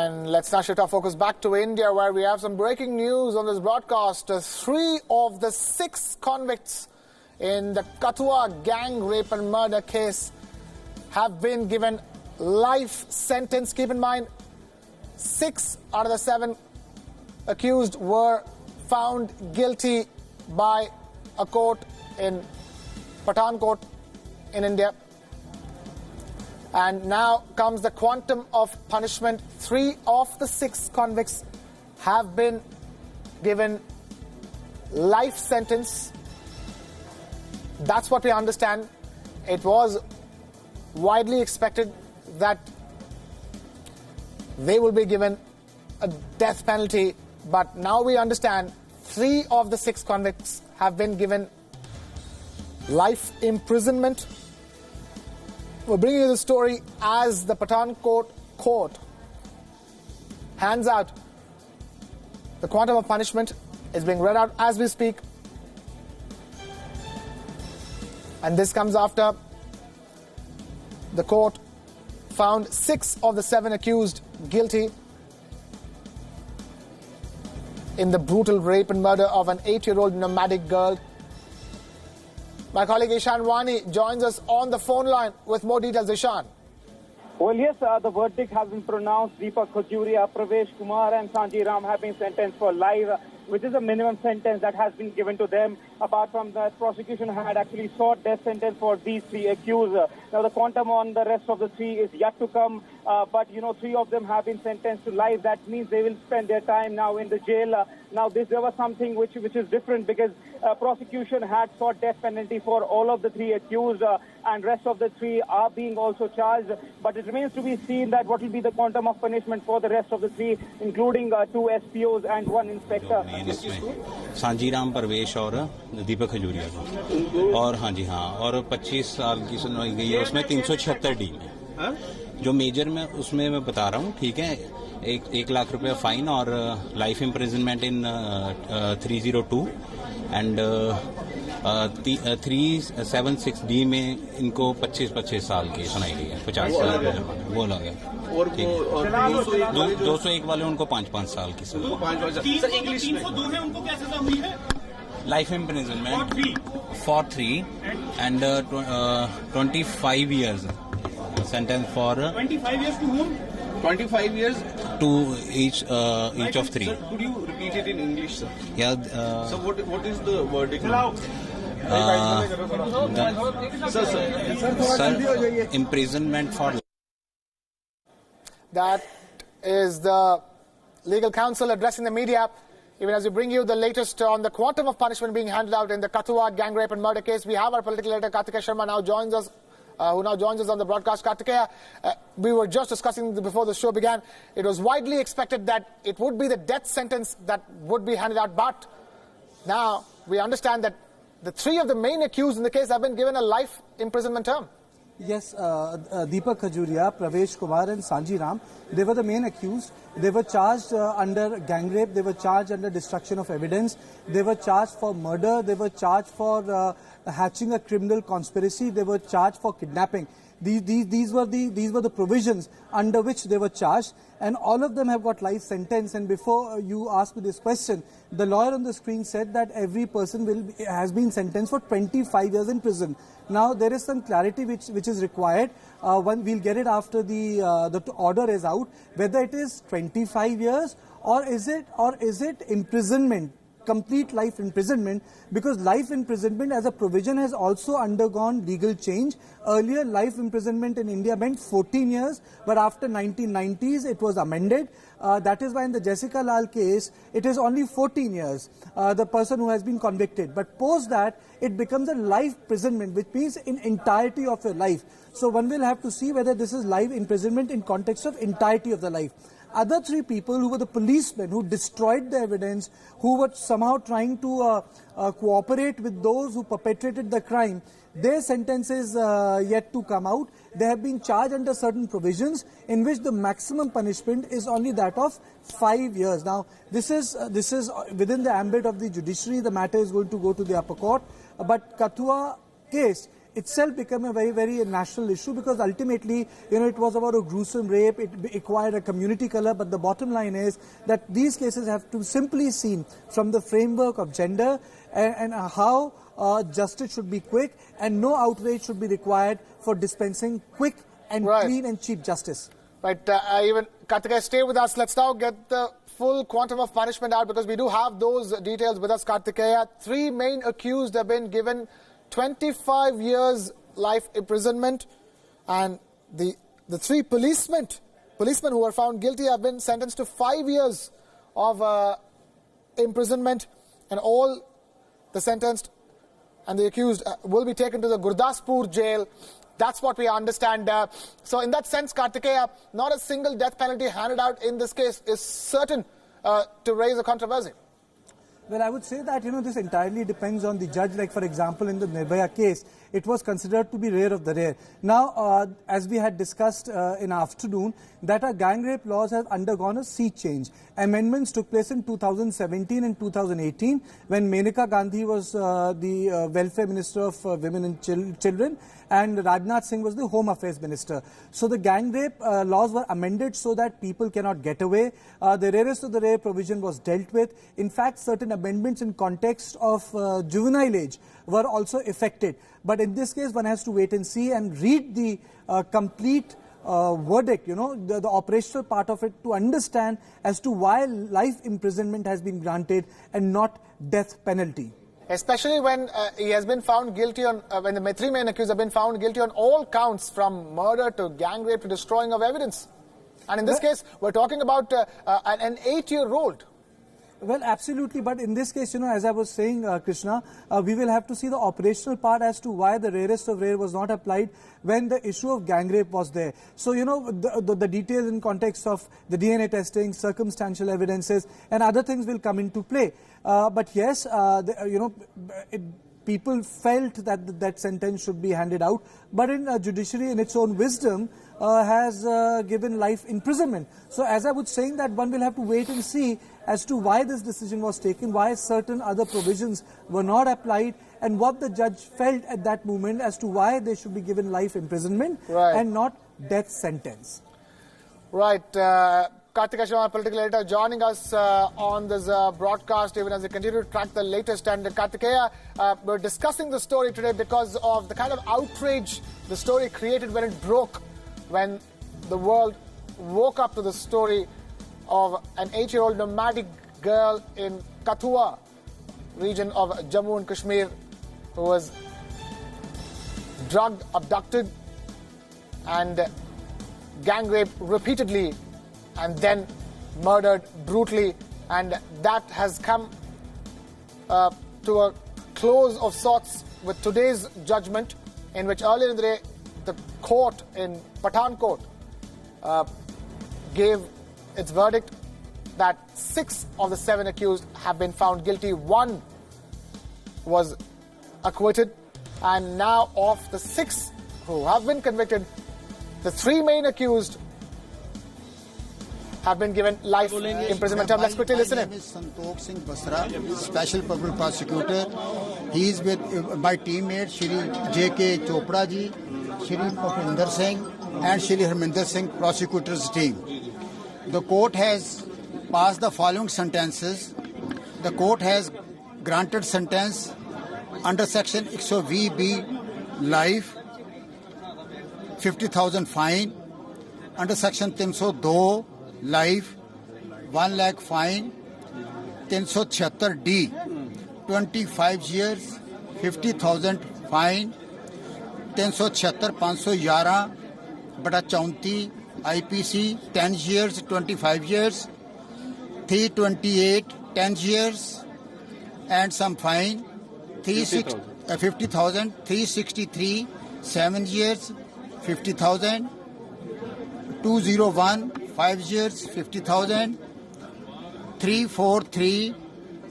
And let's now shift our focus back to India, where we have some breaking news on this broadcast. 3 of the 6 convicts in the Kathua gang rape and murder case have been given life sentence. Keep in mind, 6 out of the 7 accused were found guilty by a court in Pathankot in India. And now comes the quantum of punishment. 3 of the 6 convicts have been given life sentence. That's what we understand. It was widely expected that they will be given a death penalty, but now we understand 3 of the 6 convicts have been given life imprisonment. We're bringing you the story as the Pathankot court hands out the quantum of punishment. Is being read out as we speak. And this comes after the court found 6 of the 7 accused guilty in the brutal rape and murder of an 8-year-old nomadic girl. My colleague Ishan Wani joins us on the phone line with more details. Ishan. Well, yes, the verdict has been pronounced. Deepak Khajuria, Pravesh Kumar and Sanji Ram have been sentenced for life, which is a minimum sentence that has been given to them. Apart from that, prosecution had actually sought death sentence for these 3 accused. Now, the quantum on the rest of the 3 is yet to come. But, 3 of them have been sentenced to life. That means they will spend their time now in the jail. Now, there was something which is different because prosecution had sought death penalty for all of the 3 accused and rest of the 3 are being also charged. But it remains to be seen that what will be the quantum of punishment for the rest of the 3, including 2 SPOs and 1 inspector. Sanji Ram Parvesh और दीपक खजूरिया को और हाँ जी हाँ और 25 साल की सुनवाई गई है उसमें 376 डी में जो मेजर में उसमें मैं बता रहा हूँ ठीक है 1 लाख रुपया फाइन और life imprisonment in 302 and 376 D में इनको 25 साल की सुनाई गई है 50 साल बोला गया और 201 वाले उनको 5 साल की सजा 302 है उनको क्या सजा हुई है life imprisonment for 3 and 25 years sentence for 25 years to whom 25 years to each of 3. Sir, could you repeat it in English, sir? Yeah. So what is the verdict now? Sir, imprisonment for. That is the legal counsel addressing the media. Even as we bring you the latest on the quantum of punishment being handed out in the Kathua gang rape and murder case, we have our political editor Kartikeya Sharma now joins us. Who now joins us on the broadcast. Kartikeya, we were just discussing before the show began. It was widely expected that it would be the death sentence that would be handed out, but now we understand that the 3 of the main accused in the case have been given a life imprisonment term. Yes, Deepak Khajuria, Pravesh Kumar and Sanji Ram, they were the main accused. They were charged under gang rape, they were charged under destruction of evidence, they were charged for murder, they were charged for hatching a criminal conspiracy, they were charged for kidnapping. These were the provisions under which they were charged, and all of them have got life sentence. And before you asked me this question, the lawyer on the screen said that every person has been sentenced for 25 years in prison. Now there is some clarity which is required. We'll get it after the order is out, whether it is 25 years or is it imprisonment. Complete life imprisonment, because life imprisonment as a provision has also undergone legal change. Earlier, life imprisonment in India meant 14 years, but after 1990s it was amended. That is why in the Jessica Lal case, it is only 14 years, the person who has been convicted. But post that, it becomes a life imprisonment, which means in entirety of your life. So one will have to see whether this is life imprisonment in context of entirety of the life. Other 3 people who were the policemen who destroyed the evidence, who were somehow trying to cooperate with those who perpetrated the crime, their sentence is yet to come out. They have been charged under certain provisions in which the maximum punishment is only that of 5 years. Now, this is within the ambit of the judiciary. The matter is going to go to the upper court. But Kathua case itself became a very, very national issue, because ultimately, it was about a gruesome rape. It acquired a community color. But the bottom line is that these cases have to simply seen from the framework of gender and how justice should be quick, and no outrage should be required for dispensing quick and clean and cheap justice. Right. Even Karthikeya, stay with us. Let's now get the full quantum of punishment out, because we do have those details with us, Karthikeya. 3 main accused have been given 25 years life imprisonment, and the 3 policemen who were found guilty have been sentenced to 5 years of imprisonment, and all the sentenced and the accused will be taken to the Gurdaspur jail. That's what we understand. So in that sense, Karthikeya, not a single death penalty handed out in this case is certain to raise a controversy. Well, I would say that, this entirely depends on the judge. Like, for example, in the Nirbhaya case, it was considered to be rare of the rare. Now, as we had discussed in afternoon, that our gang rape laws have undergone a sea change. Amendments took place in 2017 and 2018 when Maneka Gandhi was the Welfare Minister of Women and Children, and Rajnath Singh was the Home Affairs Minister. So the gang rape laws were amended so that people cannot get away. The rarest of the rare provision was dealt with. In fact, certain amendments in context of juvenile age were also effected. But in this case, one has to wait and see and read the complete verdict, the operational part of it, to understand as to why life imprisonment has been granted and not death penalty. Especially when he has been found guilty on, when the 3 main accused have been found guilty on all counts, from murder to gang rape to destroying of evidence. And in this case, we're talking about an 8-year-old. Well, absolutely. But in this case, as I was saying, Krishna, we will have to see the operational part as to why the rarest of rare was not applied when the issue of gang rape was there. So, the details in context of the DNA testing, circumstantial evidences and other things will come into play. But yes, people felt that that sentence should be handed out. But in judiciary, in its own wisdom, has given life imprisonment. So as I was saying, that one will have to wait and see as to why this decision was taken, why certain other provisions were not applied, and what the judge felt at that moment as to why they should be given life imprisonment and not death sentence. Right. Karthikeya Sharma, political editor, joining us on this broadcast, even as we continue to track the latest. And Karthikeya, we're discussing the story today because of the kind of outrage the story created when it broke, when the world woke up to the story of an 8-year-old nomadic girl in Kathua region of Jammu and Kashmir who was drugged, abducted and gang raped repeatedly and then murdered brutally. And that has come to a close of sorts with today's judgment, in which earlier in the day the court in Pathankot gave its verdict that 6 of the 7 accused have been found guilty. 1 was acquitted, and now of the 6 who have been convicted, the 3 main accused have been given life imprisonment term. Let's quickly listen in. My name is Santok Singh Basra, Special Public Prosecutor. He is with my teammate Shri J.K. Chopra ji, Shri Bhupinder Singh and Shri Harminder Singh, prosecutor's team. The court has passed the following sentences. The court has granted sentence under section 120B life, 50,000 fine. Under section 302 life, 1 lakh fine. 376D 25 years, 50,000 fine. 376 511/34 IPC 10 years, 25 years. 328 10 years and some fine. 50,000. 363 7 years, 50,000. 201 5 years, 50,000. 343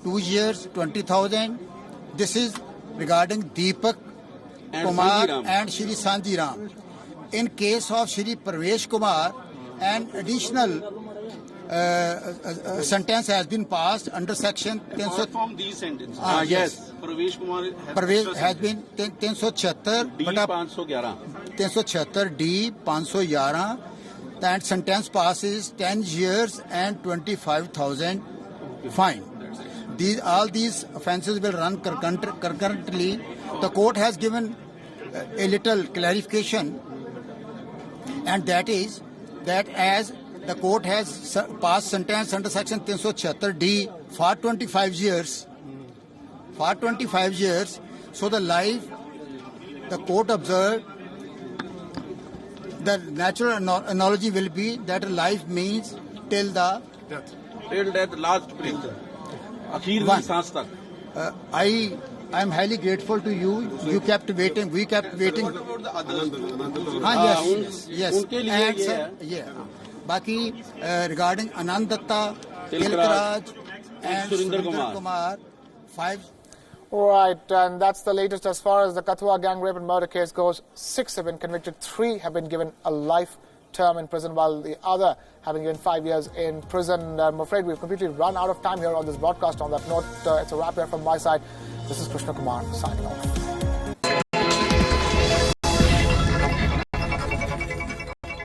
2 years, 20,000. This is regarding Deepak Kumar and Shri Sanjiram. In case of Shri Pravesh Kumar, an additional sentence has been passed under section 300. From these sentences. Yes. Pravesh Kumar has been 376 D 511. 376 D 511. That sentence passes 10 years and 25,000 fine. All these offences will run concurrently. The court has given a little clarification, and that is that as the court has passed sentence under section 376 D for 25 years, so the life, the court observed, the natural analogy will be that life means till the death. Till death, last breath. Akhir One. ki saans tak. I am highly grateful to you. You kept waiting. We kept waiting. What about the others? Yes. Unke liye And ye sir, hai. yeah. Baki regarding Anand Datta, Tilkaraj, and Surinder Surinder Kumar. Kumar, 5. Right, and that's the latest as far as the Kathua gang rape and murder case goes. 6 have been convicted, 3 have been given a life term in prison, while the other have been given 5 years in prison. I'm afraid we've completely run out of time here on this broadcast. On that note, it's a wrap here from my side. This is Krishna Kumar signing off.